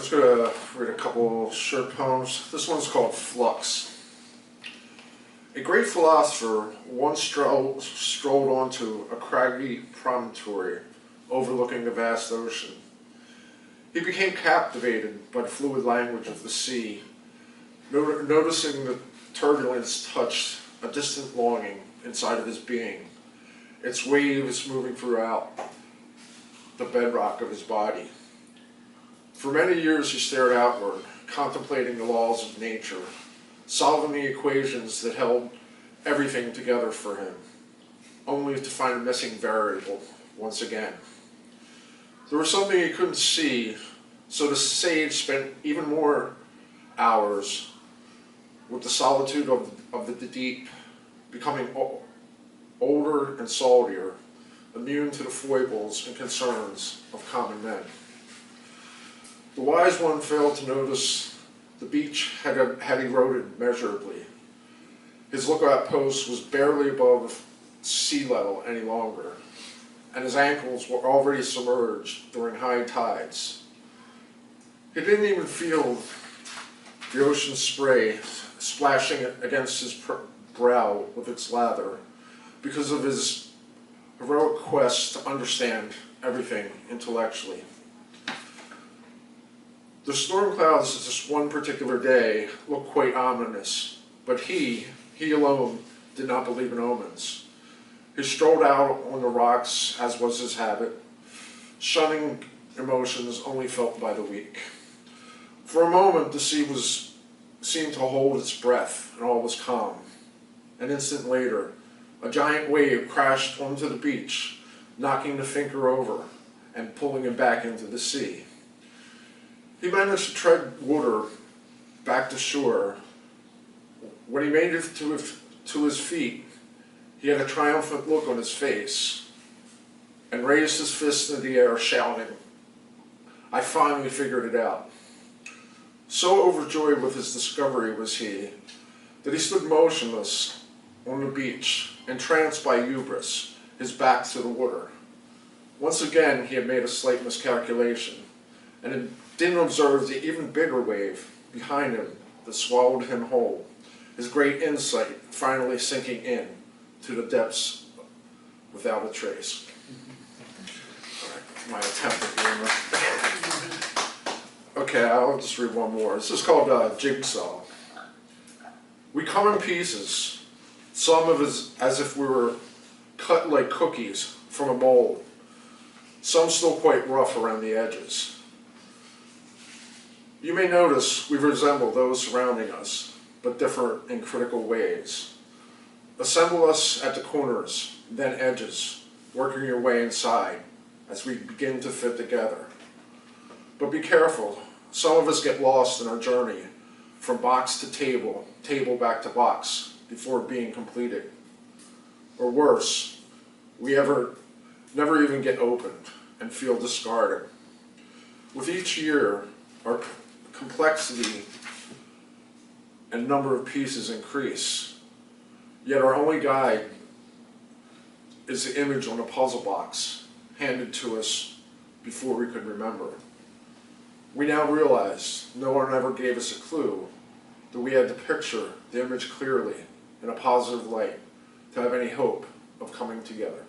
just going to read a couple short poems. This one's called Flux. A great philosopher once strolled onto a craggy promontory overlooking the vast ocean. He became captivated by the fluid language of the sea, noticing the turbulence touched a distant longing inside of his being, its waves moving throughout the bedrock of his body. For many years he stared outward, contemplating the laws of nature, solving the equations that held everything together for him, only to find a missing variable once again. There was something he couldn't see, so the sage spent even more hours with the solitude of the deep, becoming older and saltier, immune to the foibles and concerns of common men. The wise one failed to notice the beach had eroded measurably. His lookout post was barely above sea level any longer, and his ankles were already submerged during high tides. He didn't even feel the ocean spray splashing against his brow with its lather because of his heroic quest to understand everything intellectually. The storm clouds of this one particular day looked quite ominous, but he alone did not believe in omens. He strolled out on the rocks, as was his habit, shunning emotions only felt by the weak. For a moment, the sea seemed to hold its breath, and all was calm. An instant later, a giant wave crashed onto the beach, knocking the thinker over and pulling him back into the sea. He managed to tread water back to shore. When he made it to his feet, he had a triumphant look on his face and raised his fist in the air, shouting, "I finally figured it out." So overjoyed with his discovery was he, that he stood motionless on the beach, entranced by hubris, his back to the water. Once again he had made a slight miscalculation, and didn't observe the even bigger wave behind him that swallowed him whole, his great insight finally sinking in to the depths without a trace. All right, my attempt at humor. Okay, I'll just read one more. This is called Jigsaw. We come in pieces, some of us as if we were cut like cookies from a mold, some still quite rough around the edges. You may notice we resemble those surrounding us, but differ in critical ways. Assemble us at the corners, then edges, working your way inside as we begin to fit together. But be careful, some of us get lost in our journey from box to table, table back to box, before being completed. Or worse, we never even get opened and feel discarded. With each year, our complexity and number of pieces increase, yet our only guide is the image on a puzzle box handed to us before we could remember. We now realize no one ever gave us a clue that we had to picture the image clearly in a positive light to have any hope of coming together.